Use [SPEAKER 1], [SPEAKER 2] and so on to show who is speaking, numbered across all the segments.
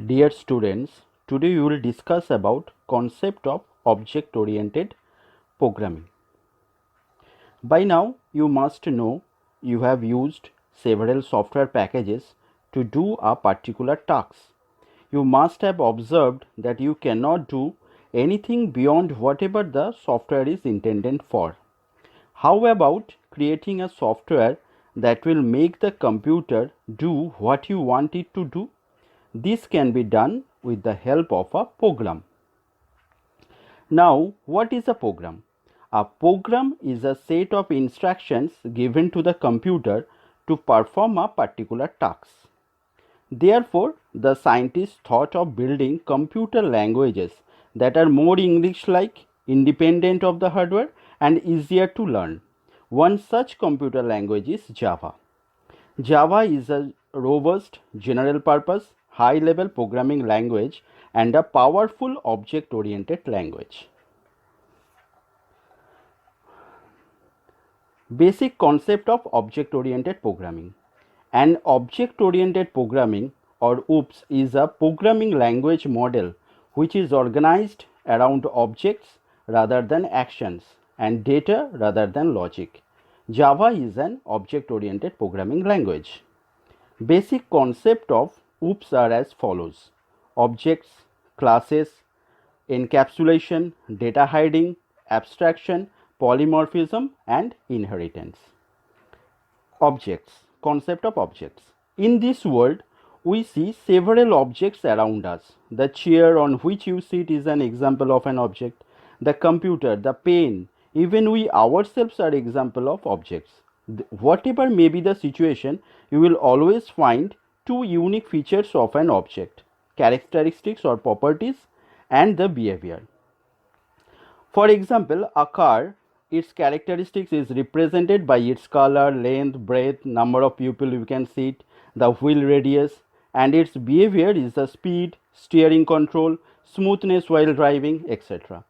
[SPEAKER 1] Dear students, today we will discuss about concept of object-oriented programming. By now, you must know you have used several software packages to do a particular task. You must have observed that you cannot do anything beyond whatever the software is intended for. How about creating a software that will make the computer do what you want it to do? This can be done with the help of a program. Now, what is a program? A program is a set of instructions given to the computer to perform a particular task. Therefore, the scientists thought of building computer languages that are more English-like, independent of the hardware, and easier to learn. One such computer language is Java. Java is a robust, general-purpose, high-level programming language and a powerful object-oriented language. Basic concept of object-oriented programming. An object-oriented programming or OOPS is a programming language model which is organized around objects rather than actions and data rather than logic. Java is an object-oriented programming language. Basic concept of OOPS are as follows: objects, classes, encapsulation, data hiding, abstraction, polymorphism, and inheritance. Objects. Concept of objects. In this world, we see several objects around us. The chair on which you sit is an example of an object. The computer, the pen, even we ourselves are example of objects. Whatever may be the situation, you will always find two unique features of an object: characteristics or properties and the behavior. For example, a car, its characteristics is represented by its color, length, breadth, number of people you can sit, the wheel radius, and its behavior is the speed, steering control, smoothness while driving, etc.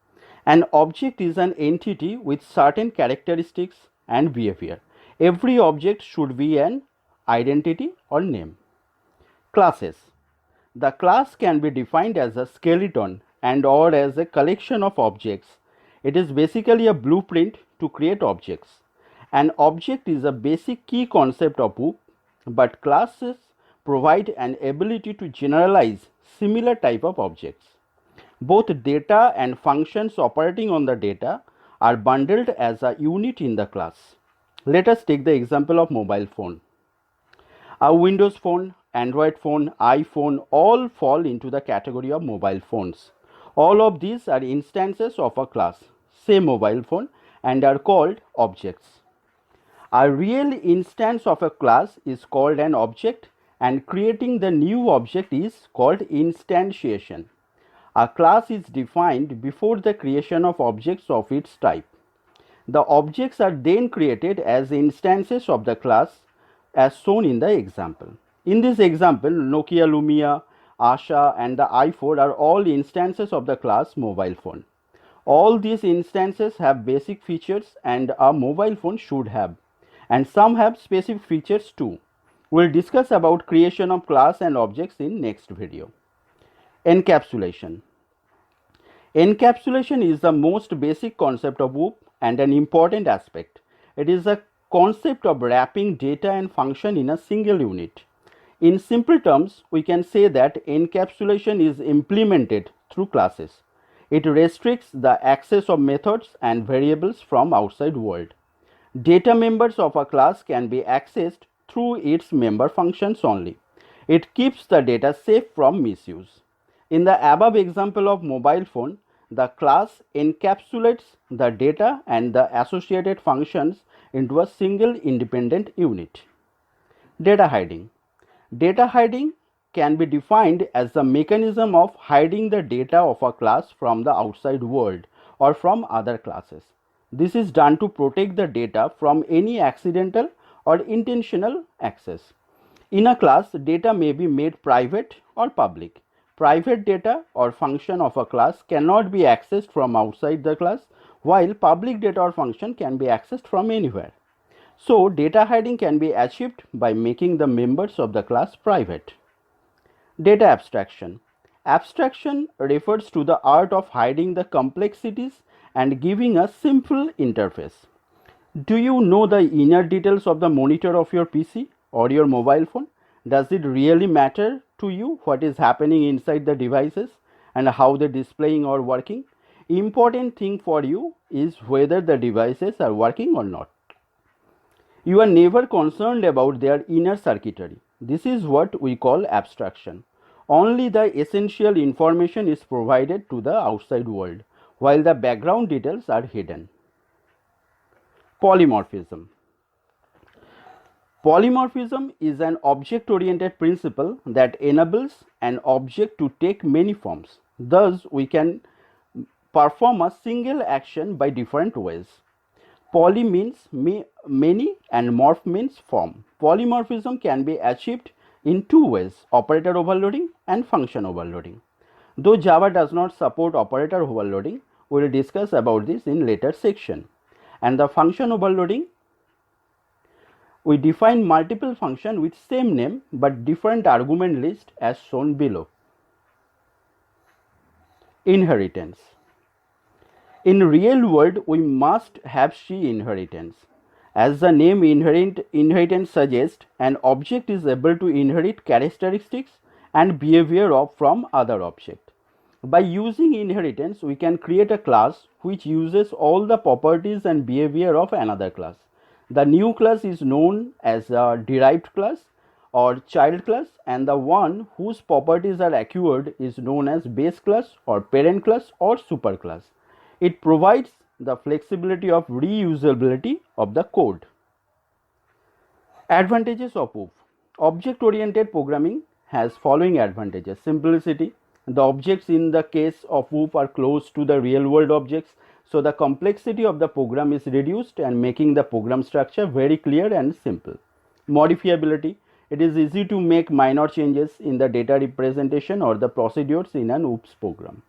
[SPEAKER 1] An object is an entity with certain characteristics and behavior. Every object should be an identity or name. Classes. The class can be defined as a skeleton and or as a collection of objects. It is basically a blueprint to create objects. An object is a basic key concept of OOP, but classes provide an ability to generalize similar type of objects. Both data and functions operating on the data are bundled as a unit in the class. Let us take the example of mobile phone. A Windows phone, Android phone, iPhone all fall into the category of mobile phones. All of these are instances of a class, say mobile phone, and are called objects. A real instance of a class is called an object, and creating the new object is called instantiation. A class is defined before the creation of objects of its type. The objects are then created as instances of the class as shown in the example. In this example, Nokia Lumia, Asha and the i4 are all instances of the class mobile phone. All these instances have basic features and a mobile phone should have, and some have specific features too. We'll discuss about creation of class and objects in next video. Encapsulation. Encapsulation is the most basic concept of OOP and an important aspect. It is a concept of wrapping data and function in a single unit. In simple terms, we can say that encapsulation is implemented through classes. It restricts the access of methods and variables from outside world. Data members of a class can be accessed through its member functions only. It keeps the data safe from misuse. In the above example of mobile phone, the class encapsulates the data and the associated functions into a single independent unit. Data hiding. Data hiding can be defined as the mechanism of hiding the data of a class from the outside world or from other classes. This is done to protect the data from any accidental or intentional access. In a class, data may be made private or public. Private data or function of a class cannot be accessed from outside the class, while public data or function can be accessed from anywhere. So, data hiding can be achieved by making the members of the class private. Data abstraction. Abstraction refers to the art of hiding the complexities and giving a simple interface. Do you know the inner details of the monitor of your PC or your mobile phone? Does it really matter to you what is happening inside the devices and how they're displaying or working? Important thing for you is whether the devices are working or not. You are never concerned about their inner circuitry. This is what we call abstraction. Only the essential information is provided to the outside world, while the background details are hidden. Polymorphism. Polymorphism is an object-oriented principle that enables an object to take many forms. Thus, we can perform a single action by different ways. Poly means many and morph means form. Polymorphism can be achieved in two ways, operator overloading and function overloading. Though Java does not support operator overloading, we will discuss about this in later section. And the function overloading, we define multiple functions with same name but different argument list as shown below. Inheritance. In real world, we must have C inheritance. As the name inheritance suggests, an object is able to inherit characteristics and behavior from other object. By using inheritance, we can create a class which uses all the properties and behavior of another class. The new class is known as a derived class or child class, and the one whose properties are acquired is known as base class or parent class or superclass. It provides the flexibility of reusability of the code. Advantages of OOP. Object-oriented programming has following advantages. Simplicity. The objects in the case of OOP are close to the real-world objects, so the complexity of the program is reduced and making the program structure very clear and simple. Modifiability. It is easy to make minor changes in the data representation or the procedures in an OOPS program.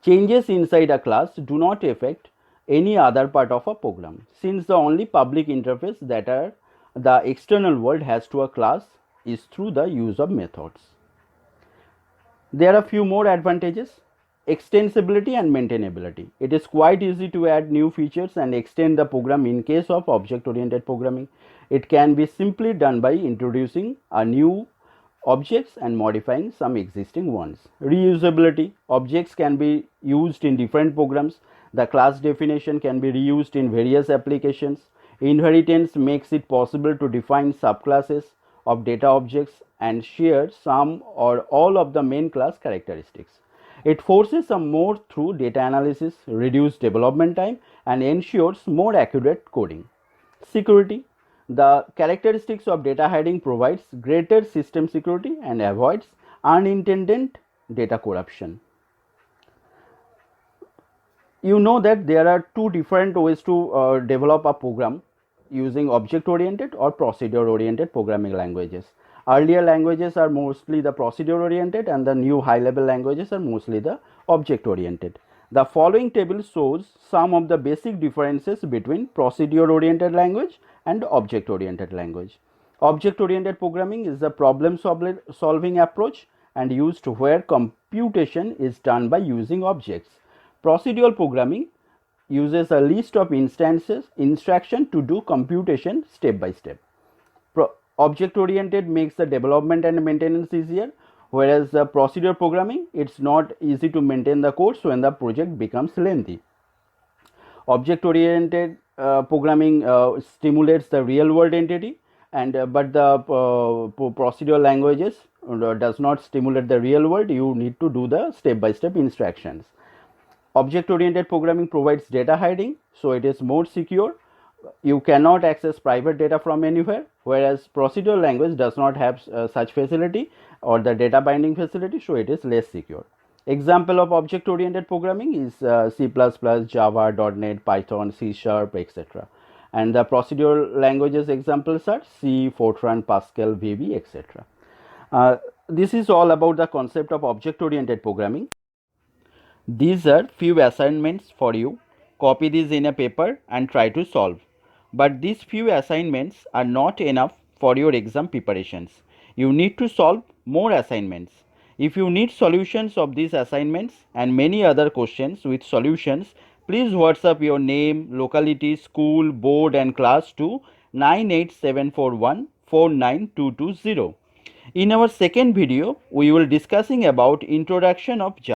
[SPEAKER 1] Changes inside a class do not affect any other part of a program, since the only public interface that the external world has to a class is through the use of methods. There are a few more advantages. Extensibility and maintainability. It is quite easy to add new features and extend the program in case of object-oriented programming. It can be simply done by introducing a new objects and modifying some existing ones. Reusability. Objects can be used in different programs. The class definition can be reused in various applications. Inheritance makes it possible to define subclasses of data objects and share some or all of the main class characteristics. It forces some more through data analysis, reduces development time, and ensures more accurate coding. Security. The characteristics of data hiding provides greater system security and avoids unintended data corruption. You know that there are two different ways to develop a program using object-oriented or procedure-oriented programming languages. Earlier languages are mostly the procedure-oriented and the new high-level languages are mostly the object-oriented. The following table shows some of the basic differences between procedure-oriented language and object-oriented language. Object-oriented programming is a problem-solving approach and used where computation is done by using objects. Procedural programming uses a list of instructions to do computation step by step. Object-oriented makes the development and maintenance easier, whereas the procedure programming, it's not easy to maintain the codes when the project becomes lengthy. Object-oriented programming stimulates the real-world entity, and but the procedural languages does not stimulate the real world. You need to do the step-by-step instructions. Object-oriented programming provides data hiding, so it is more secure. You cannot access private data from anywhere, whereas procedural language does not have such facility or the data binding facility, so it is less secure. Example of object-oriented programming is C++, Java, .NET, Python, C#, etc. And the procedural languages examples are C, Fortran, Pascal, VB, etc. This is all about the concept of object-oriented programming. These are few assignments for you. Copy these in a paper and try to solve. But these few assignments are not enough for your exam preparations. You need to solve more assignments. If you need solutions of these assignments and many other questions with solutions, please WhatsApp your name, locality, school, board and class to 98741 49220. In our second video, we will discussing about introduction of Java.